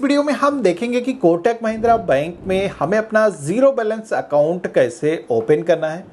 इस वीडियो में हम देखेंगे कि कोटक महिंद्रा बैंक में हमें अपना जीरो बैलेंस अकाउंट कैसे ओपन करना है।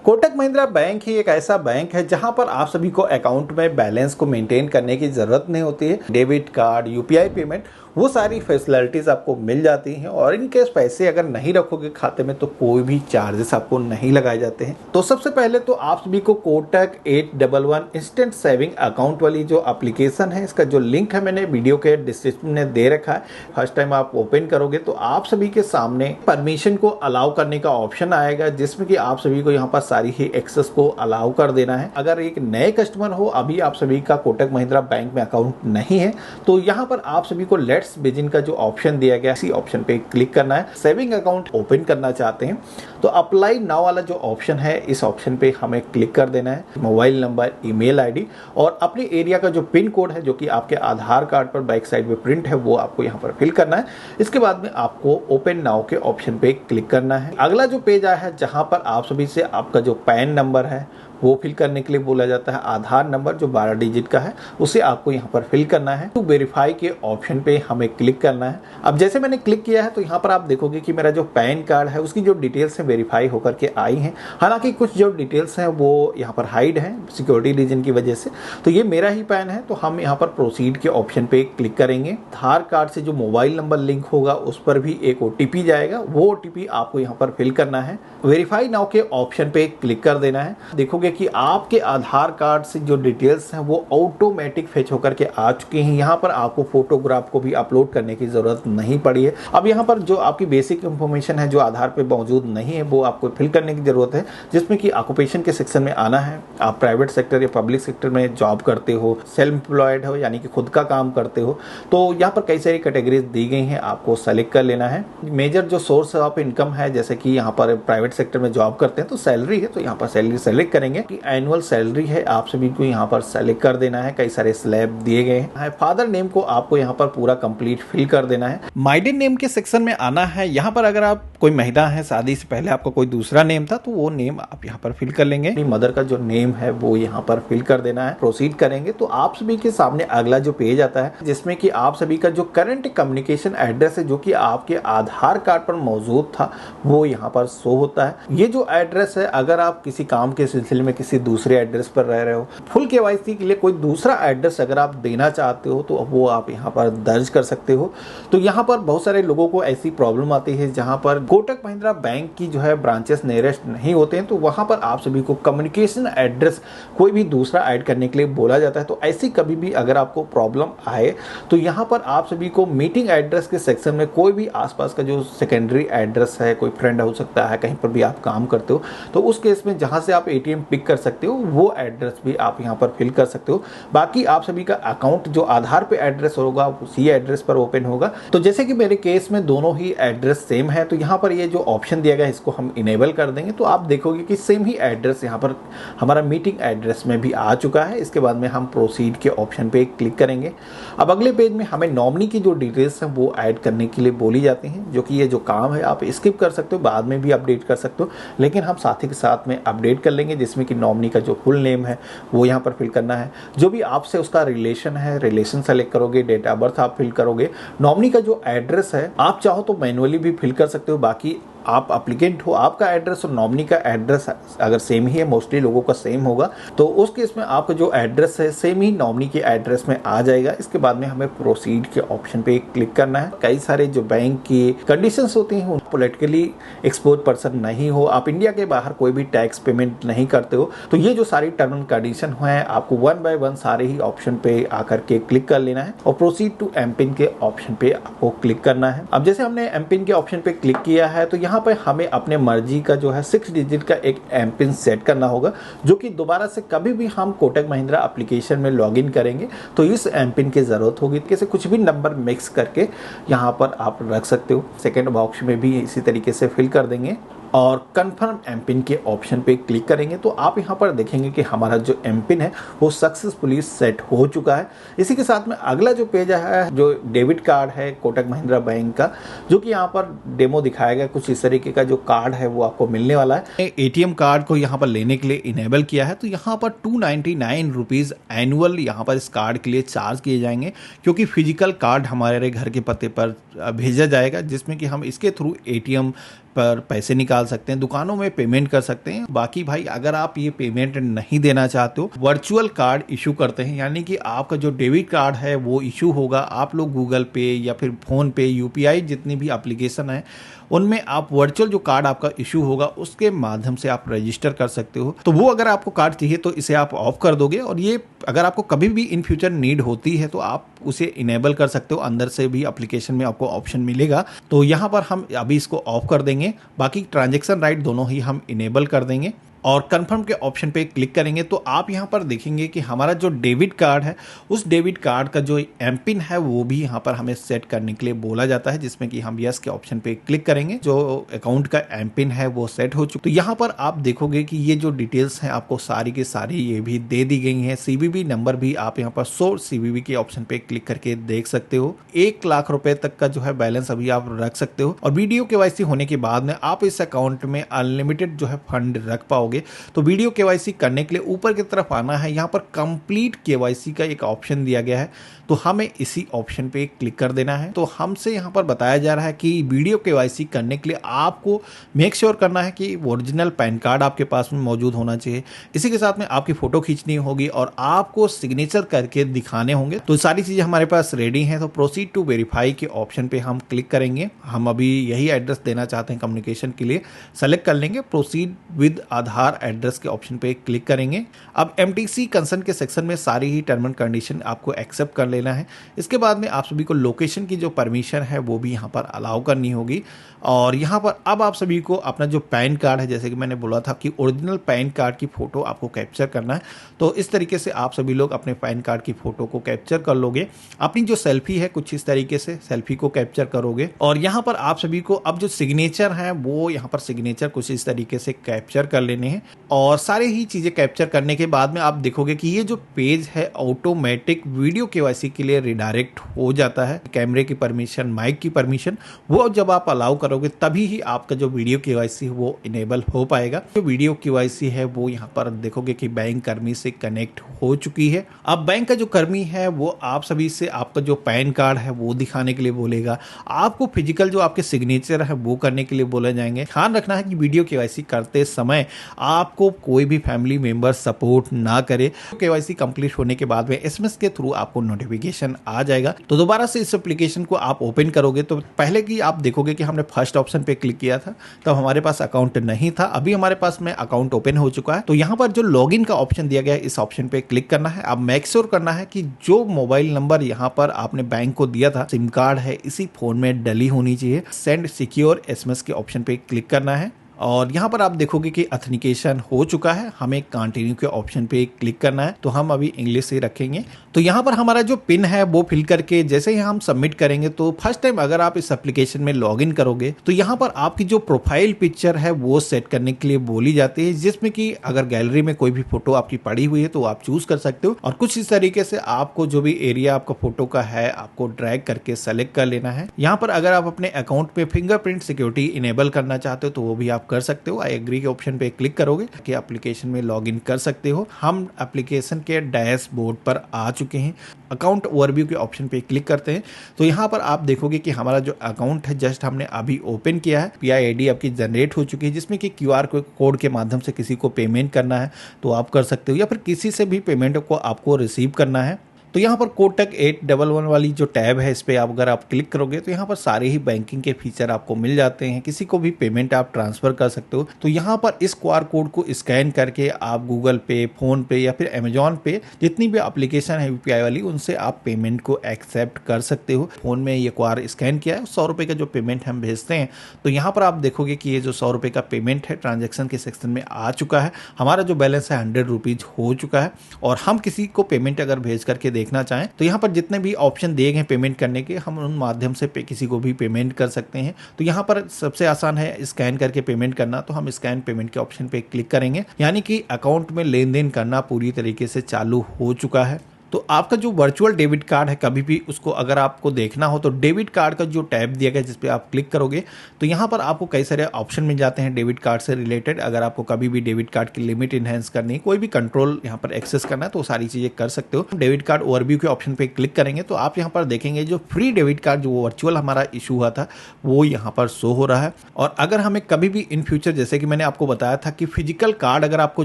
कोटक महिंद्रा बैंक ही एक ऐसा बैंक है जहां पर आप सभी को अकाउंट में बैलेंस को मेंटेन करने की ज़रूरत नहीं होती है। डेबिट कार्ड, यूपीआई पेमेंट, वो सारी फैसिलिटीज़ आपको मिल जाती हैं और इन केस पैसे अगर नहीं रखोगे खाते में तो कोई भी चार्जेस आपको नहीं लगाए जाते हैं। तो सबसे पहले तो आप सभी को कोटक 811 इंस्टेंट सेविंग अकाउंट वाली जो एप्लीकेशन है, इसका जो लिंक है मैंने वीडियो के डिस्क्रिप्शन में दे रखा है। फर्स्ट टाइम आप ओपन करोगे तो आप सभी के सामने परमिशन को अलाउ करने का ऑप्शन आएगा, जिसमें कि आप सभी को यहाँ पर सारी ही एक्सेस को अलाउ कर देना है। अगर एक नए कस्टमर हो, अभी आप सभी का कोटक महिंद्रा बैंक में अकाउंट नहीं है, तो यहाँ पर आप सभी को लेट्स बिगिन का जो ऑप्शन दिया गया है, इसी ऑप्शन पे क्लिक करना है। सेविंग अकाउंट ओपन करना चाहते हैं तो अप्लाई नाउ वाला जो ऑप्शन है, इस ऑप्शन पे हमें क्लिक कर देना है। मोबाइल नंबर, ईमेल आईडी और अपने एरिया का जो पिन कोड है, जो कि आपके आधार कार्ड पर बैक साइड में प्रिंट है, वो आपको यहाँ पर फिल करना है। इसके बाद में आपको ओपन नाउ के ऑप्शन पे क्लिक करना है। अगला जो पेज आया है, जहाँ पर आप सभी से आपका जो पैन नंबर है वो फिल करने के लिए बोला जाता है। आधार नंबर जो 12 डिजिट का है, उसे आपको यहाँ पर फिल करना है। तो वेरीफाई के ऑप्शन पे हमें क्लिक करना है। अब जैसे मैंने क्लिक किया है तो यहाँ पर आप देखोगे कि मेरा जो पैन कार्ड है उसकी जो डिटेल्स है वेरीफाई होकर के आई हैं। हालांकि कुछ जो डिटेल्स हैं वो यहाँ पर हाइड है सिक्योरिटी रीजन की वजह से। तो ये मेरा ही पैन है, तो हम यहाँ पर प्रोसीड के ऑप्शन पे क्लिक करेंगे। आधार कार्ड से जो मोबाइल नंबर लिंक होगा उस पर भी एक ओटीपी जाएगा, वो ओटीपी आपको यहाँ पर फिल करना है। वेरीफाई नाउ के ऑप्शन पे क्लिक कर देना है। देखोगे कि आपके आधार कार्ड से जो डिटेल्स हैं वो ऑटोमेटिक फेच होकर के आ चुकी हैं। यहाँ पर आपको फोटोग्राफ को भी अपलोड करने की जरूरत नहीं पड़ी है। अब यहाँ पर जो आपकी बेसिक इंफॉर्मेशन है जो आधार पे मौजूद नहीं है, वो आपको फिल करने की जरूरत है, जिसमें कि ऑक्यूपेशन के सेक्शन में आना है। आप प्राइवेट सेक्टर या पब्लिक सेक्टर में जॉब करते हो, सेल्फ एम्प्लॉयड हो यानी कि खुद का काम करते हो, तो यहाँ पर कई सारी कैटेगरीज दी गई हैं, आपको सेलेक्ट कर लेना है। मेजर जो सोर्स ऑफ इनकम है, जैसे कि यहाँ पर प्राइवेट सेक्टर में जॉब करते हैं तो सैलरी है, तो यहाँ पर सैलरी सेलेक्ट करेंगे। एनुअल सैलरी है, आप सभी को यहाँ पर सेलेक्ट कर देना है। कई सारे स्लैब दिए गए हैं। फादर नेम को आपको यहाँ पर पूरा कंप्लीट फिल कर देना है। माइडेन नेम के सेक्शन में आना है। यहाँ पर अगर आप कोई महिला है, शादी से पहले आपका कोई दूसरा नेम था, तो वो नेम आप यहाँ पर फिल कर लेंगे। मदर का जो नेम है वो यहाँ पर फिल कर देना है। प्रोसीड करेंगे तो आप सभी के सामने अगला जो पेज आता है, जिसमें कि आप सभी का जो करंट कम्युनिकेशन एड्रेस है, जो कि आपके आधार कार्ड पर मौजूद था, वो यहाँ पर शो होता है। ये जो एड्रेस है, अगर आप किसी काम के सिलसिले में किसी दूसरे एड्रेस पर रह रहे हो, फुल केवाईसी के लिए कोई दूसरा एड्रेस अगर आप देना चाहते हो, तो वो आप यहाँ पर दर्ज कर सकते हो। तो यहाँ पर बहुत सारे लोगों को ऐसी प्रॉब्लम आती है जहाँ पर कोटक महिंद्रा बैंक की जो है ब्रांचेस नियरेस्ट नहीं होते हैं, तो वहाँ पर आप सभी को कम्युनिकेशन एड्रेस कोई भी दूसरा ऐड करने के लिए बोला जाता है। तो ऐसी कभी भी अगर आपको प्रॉब्लम आए तो यहाँ पर आप सभी को मीटिंग एड्रेस के सेक्शन में कोई भी आसपास का जो सेकेंडरी एड्रेस है, कोई फ्रेंड हो सकता है, कहीं पर भी आप काम करते हो, तो उस केस में जहाँ से आप एटीएम पिक कर सकते हो वो एड्रेस भी आप यहाँ पर फिल कर सकते हो। बाकी आप सभी का अकाउंट जो आधार पे एड्रेस होगा उसी एड्रेस पर ओपन होगा। तो जैसे कि मेरे केस में दोनों ही एड्रेस सेम है, तो यहाँ पर ये जो ऑप्शन दिया गया है इसको हम इनेबल कर देंगे। तो आप देखोगे कि सेम ही एड्रेस यहाँ पर हमारा मीटिंग एड्रेस में भी आ चुका है। इसके बाद में हम प्रोसीड के ऑप्शन पे क्लिक करेंगे। अब अगले पेज में हमें नॉमिनी की जो डिटेल्स हैं वो ऐड करने के लिए बोली जाती हैं, जो कि ये जो काम है आप स्किप कर सकते हो, बाद में भी अपडेट कर सकते हो, लेकिन हम साथ ही के साथ में अपडेट कर लेंगे। जिसमें कि नॉमिनी का जो फुल नेम है वो यहाँ पर फिल करना है। जो भी आपसे उसका रिलेशन है, रिलेशन सेलेक्ट करोगे। डेट ऑफ बर्थ आप फिल करोगे। नॉमिनी का जो एड्रेस है, आप चाहो तो मैनुअली भी फिल कर सकते हो। बाकी आप एप्लीकेंट हो, आपका एड्रेस और नॉमिनी का एड्रेस अगर सेम ही है, मोस्टली लोगों का सेम होगा, तो उस केस में आपका जो एड्रेस है सेम ही नॉमिनी के एड्रेस में आ जाएगा। इसके बाद में हमें प्रोसीड के ऑप्शन पे क्लिक करना है। कई सारे जो बैंक की कंडीशंस होती हैं, पॉलिटिकली एक्सपोज पर्सन नहीं हो, आप इंडिया के बाहर कोई भी टैक्स पेमेंट नहीं करते हो, तो ये जो सारी टर्म एंड कंडीशन है आपको वन बाय वन सारे ही ऑप्शन पे आकर के क्लिक कर लेना है और प्रोसीड टू एमपिन के ऑप्शन पे आपको क्लिक करना है। अब जैसे हमने एमपिन के ऑप्शन पे क्लिक किया है, तो यहाँ पर हमें अपने मर्जी का जो है 6 डिजिट का एक एमपिन सेट करना होगा, जो कि दोबारा से कभी भी हम कोटक महिंद्रा एप्लीकेशन में लॉगिन करेंगे तो इस एमपिन की जरूरत होगी। कैसे कुछ भी नंबर मिक्स करके यहाँ पर आप रख सकते हो। सेकेंड बॉक्स में भी इसी तरीके से फिल कर देंगे। और कंफर्म एमपिन के ऑप्शन पे क्लिक करेंगे तो आप यहाँ पर देखेंगे कि हमारा जो एमपिन है वो सक्सेसफुली सेट हो चुका है। इसी के साथ में अगला जो पेज है, जो डेबिट कार्ड है कोटक महिंद्रा बैंक का, जो कि यहाँ पर डेमो दिखाया गया, कुछ इस तरीके का जो कार्ड है वो आपको मिलने वाला है। एटीएम कार्ड को यहाँ पर लेने के लिए इनेबल किया है, तो यहाँ पर 299 रुपीज़ एनुअल यहाँ पर इस कार्ड के लिए चार्ज किए जाएंगे, क्योंकि फिजिकल कार्ड हमारे घर के पते पर भेजा जाएगा, जिसमें कि हम इसके थ्रू एटीएम पर पैसे निकाल सकते हैं, दुकानों में पेमेंट कर सकते हैं। बाकी भाई अगर आप ये पेमेंट नहीं देना चाहते हो, वर्चुअल कार्ड इशू करते हैं, यानी कि आपका जो डेबिट कार्ड है वो इशू होगा। आप लोग गूगल पे या फिर फोन पे, यूपीआई जितनी भी एप्लीकेशन है उनमें आप वर्चुअल जो कार्ड आपका इशू होगा उसके माध्यम से आप रजिस्टर कर सकते हो। तो वो अगर आपको कार्ड चाहिए तो इसे आप ऑफ कर दोगे, और ये अगर आपको कभी भी इन फ्यूचर नीड होती है तो आप उसे इनेबल कर सकते हो। अंदर से भी एप्लीकेशन में आपको ऑप्शन मिलेगा, तो यहाँ पर हम अभी इसको ऑफ कर देंगे। बाकी ट्रांजैक्शन राइट दोनों ही हम इनेबल कर देंगे और कंफर्म के ऑप्शन पे क्लिक करेंगे तो आप यहाँ पर देखेंगे कि हमारा जो डेबिट कार्ड है उस डेबिट कार्ड का जो एमपिन है वो भी यहाँ पर हमें सेट करने के लिए बोला जाता है, जिसमें कि हम यस के ऑप्शन पे क्लिक करेंगे। जो अकाउंट का एमपिन है वो सेट हो चुका। तो यहाँ पर आप देखोगे कि ये जो डिटेल्स हैं आपको सारी की सारी ये भी दे दी गई हैं। सीवीवी नंबर भी आप यहाँ पर 100 सीवीवी के ऑप्शन पे क्लिक करके देख सकते हो। 1 लाख रुपए तक का जो है बैलेंस अभी आप रख सकते हो, और वीडियो केवाईसी होने के बाद में आप इस अकाउंट में अनलिमिटेड जो है फंड रख पाओगे। तो वीडियो केवाईसी करने के लिए ऊपर की तरफ आना है, यहाँ पर कंप्लीट केवाईसी का एक ऑप्शन दिया गया है, तो हमें इसी ऑप्शन पे क्लिक कर देना है। तो हमसे यहाँ पर बताया जा रहा है कि वीडियो केवाईसी करने के लिए आपको मेक श्योर करना है कि ओरिजिनल पैन कार्ड आपके पास में मौजूद होना चाहिए। इसी के साथ में आपकी फोटो खींचनी होगी और आपको सिग्नेचर करके दिखाने होंगे। तो सारी चीजें हमारे पास रेडी हैं, तो प्रोसीड टू वेरीफाई के ऑप्शन पे हम क्लिक करेंगे। हम अभी यही एड्रेस देना चाहते हैं कम्युनिकेशन के लिए, सेलेक्ट कर लेंगे। प्रोसीड विद आधार एड्रेस के ऑप्शन पे क्लिक करेंगे। अब एमटीसी कंसर्न के सेक्शन में सारी ही टर्म एंड कंडीशन आपको एक्सेप्ट कर लेना है। इसके बाद में आप सभी को लोकेशन की जो परमिशन है वो भी यहाँ पर अलाउ करनी होगी। और यहाँ पर अब आप सभी को अपना जो पैन कार्ड है, जैसे कि मैंने बोला था कि ओरिजिनल पैन कार्ड की फोटो आपको कैप्चर करना है, तो इस तरीके से आप सभी लोग अपने पैन कार्ड की फोटो को कैप्चर कर लोगे। अपनी जो सेल्फी है कुछ इस तरीके से सेल्फी को कैप्चर करोगे, और यहाँ पर आप सभी को अब जो सिग्नेचर है वो यहाँ पर सिग्नेचर कुछ इस तरीके से कैप्चर कर लेने हैं। और सारे ही चीजें कैप्चर करने के बाद में आप देखोगे कि ये जो पेज है ऑटोमेटिक वीडियो केवाईसी के लिए रिडायरेक्ट हो जाता है। कैमरे की परमिशन, माइक की परमिशन, वो जब आप अलाउ करोगे तभी ही आपका जो वीडियो केवाईसी है वो इनेबल हो पाएगा। जो वीडियो केवाईसी है वो यहाँ पर देखोगे कि बैंक कर्मी से कनेक्ट हो चुकी है। अब बैंक का जो कर्मी है वो आप सभी से आपका जो पैन कार्ड है वो दिखाने के लिए बोलेगा। आपको फिजिकल जो आपके सिग्नेचर है वो करने के लिए बोले जाएंगे। ध्यान रखना है कि वीडियो केवाईसी करते समय आपको कोई भी फैमिली मेंबर सपोर्ट ना करे। केवाईसी कंप्लीट होने के बाद में एसएमएस के थ्रू आपको नोटिफिकेशन आ जाएगा। तो दोबारा से इस एप्लीकेशन को आप ओपन करोगे तो पहले की आप देखोगे कि हमने फर्स्ट ऑप्शन पे क्लिक किया था तब हमारे पास अकाउंट नहीं था, अभी हमारे पास में अकाउंट ओपन हो चुका है। तो यहाँ पर जो लॉगिन का ऑप्शन दिया गया है इस ऑप्शन पे क्लिक करना है। अब मेक श्योर करना है कि जो मोबाइल नंबर यहाँ पर आपने बैंक को दिया था, सिम कार्ड है, इसी फोन में डली होनी चाहिए। सेंड सिक्योर एसएमएस के ऑप्शन पे क्लिक करना है, और यहाँ पर आप देखोगे कि ऑथेंटिकेशन हो चुका है। हमें कंटिन्यू के ऑप्शन पे क्लिक करना है, तो हम अभी इंग्लिश से रखेंगे। तो यहाँ पर हमारा जो पिन है वो फिल करके जैसे ही हम सबमिट करेंगे, तो फर्स्ट टाइम अगर आप इस एप्लीकेशन में लॉगिन करोगे तो यहाँ पर आपकी जो प्रोफाइल पिक्चर है वो सेट करने के लिए बोली जाती है, जिसमें कि अगर गैलरी में कोई भी फोटो आपकी पड़ी हुई है तो आप चूज कर सकते हो। और कुछ इस तरीके से आपको जो भी एरिया आपका फोटो का है आपको ड्रैग करके सेलेक्ट कर लेना है। यहाँ पर अगर आप अपने अकाउंट पे फिंगरप्रिंट सिक्योरिटी इनेबल करना चाहते हो तो वो भी आप कर सकते हो। आई एग्री के ऑप्शन पे क्लिक करोगे कि एप्लीकेशन में लॉगिन कर सकते हो। हम एप्लीकेशन के डैशबोर्ड पर आ चुके हैं। अकाउंट ओवरव्यू के ऑप्शन पे क्लिक करते हैं, तो यहाँ पर आप देखोगे कि हमारा जो अकाउंट है जस्ट हमने अभी ओपन किया है। पीआई आईडी आपकी जनरेट हो चुकी है, जिसमें कि क्यूआर कोड के माध्यम से किसी को पेमेंट करना है तो आप कर सकते हो, या फिर किसी से भी पेमेंट को आपको रिसीव करना है। तो यहाँ पर कोटक 811 वाली जो टैब है इस पर अगर आप क्लिक करोगे तो यहाँ पर सारे ही बैंकिंग के फीचर आपको मिल जाते हैं। किसी को भी पेमेंट आप ट्रांसफर कर सकते हो। तो यहाँ पर इस क्यूआर कोड को स्कैन करके आप गूगल पे, फोन पे या फिर अमेजॉन पे जितनी भी एप्लीकेशन है यूपीआई वाली उनसे आप पेमेंट को एक्सेप्ट कर सकते हो। फोन में ये क्यूआर स्कैन किया है, 100 रुपये का जो पेमेंट हम भेजते हैं, तो यहाँ पर आप देखोगे कि ये जो 100 रुपये का पेमेंट है ट्रांजेक्शन के सेक्शन में आ चुका है। हमारा जो बैलेंस है 100 रुपीज हो चुका है। और हम किसी को पेमेंट अगर भेज करके देखना चाहें तो यहाँ पर जितने भी ऑप्शन दिए गए पेमेंट करने के, हम उन माध्यम से किसी को भी पेमेंट कर सकते हैं। तो यहाँ पर सबसे आसान है स्कैन करके पेमेंट करना, तो हम स्कैन पेमेंट के ऑप्शन पे क्लिक करेंगे, यानी कि अकाउंट में लेन देन करना पूरी तरीके से चालू हो चुका है। तो आपका जो वर्चुअल डेबिट कार्ड है, कभी भी उसको अगर आपको देखना हो तो डेबिट कार्ड का जो टैब दिया गया है जिस पे आप क्लिक करोगे तो यहाँ पर आपको कई सारे ऑप्शन मिल जाते हैं डेबिट कार्ड से रिलेटेड। अगर आपको कभी भी डेबिट कार्ड की लिमिट इनहेंस करनी है, कोई भी कंट्रोल यहाँ पर एक्सेस करना है, तो सारी चीज़ें कर सकते हो। डेबिट कार्ड ओवरव्यू के ऑप्शन पे क्लिक करेंगे तो आप यहाँ पर देखेंगे जो फ्री डेबिट कार्ड जो वर्चुअल हमारा इशू हुआ था वो यहाँ पर शो हो रहा है। और अगर हमें कभी भी इन फ्यूचर, जैसे कि मैंने आपको बताया था कि फिजिकल कार्ड अगर आपको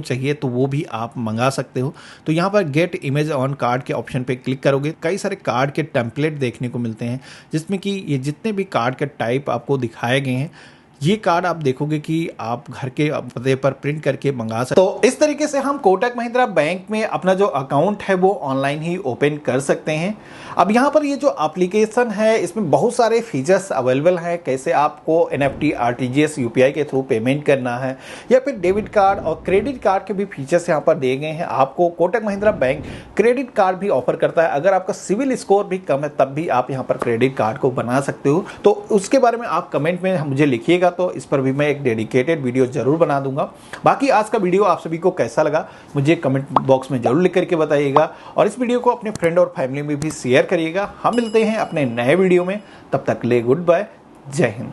चाहिए तो वो भी आप मंगा सकते हो। तो यहाँ पर गेट इमेज ऑन कार्ड के ऑप्शन पे क्लिक करोगे, कई सारे कार्ड के टेम्पलेट देखने को मिलते हैं जिसमें कि ये जितने भी कार्ड के टाइप आपको दिखाए गए हैं, ये कार्ड आप देखोगे कि आप घर के पते पर प्रिंट करके मंगा सकते। तो इस तरीके से हम कोटक महिंद्रा बैंक में अपना जो अकाउंट है वो ऑनलाइन ही ओपन कर सकते हैं। अब यहाँ पर ये जो एप्लीकेशन है इसमें बहुत सारे फीचर्स अवेलेबल हैं, कैसे आपको NFT RTGS UPI के थ्रू पेमेंट करना है, या फिर डेबिट कार्ड और क्रेडिट कार्ड के भी फीचर्स यहाँ पर दिए गए हैं। आपको Kotak Mahindra bank credit card भी ऑफर करता है, अगर आपका सिविल स्कोर भी कम है तब भी आप यहाँ पर क्रेडिट कार्ड को बना सकते हो। तो उसके बारे में आप कमेंट में मुझे लिखिएगा, तो इस पर भी मैं एक डेडिकेटेड वीडियो जरूर बना दूंगा। बाकी आज का वीडियो आप सभी को कैसा लगा मुझे कमेंट बॉक्स में जरूर लिख करके बताइएगा, और इस वीडियो को अपने फ्रेंड और फैमिली में भी शेयर करिएगा। हम मिलते हैं अपने नए वीडियो में, तब तक ले गुड बाय, जय हिंद।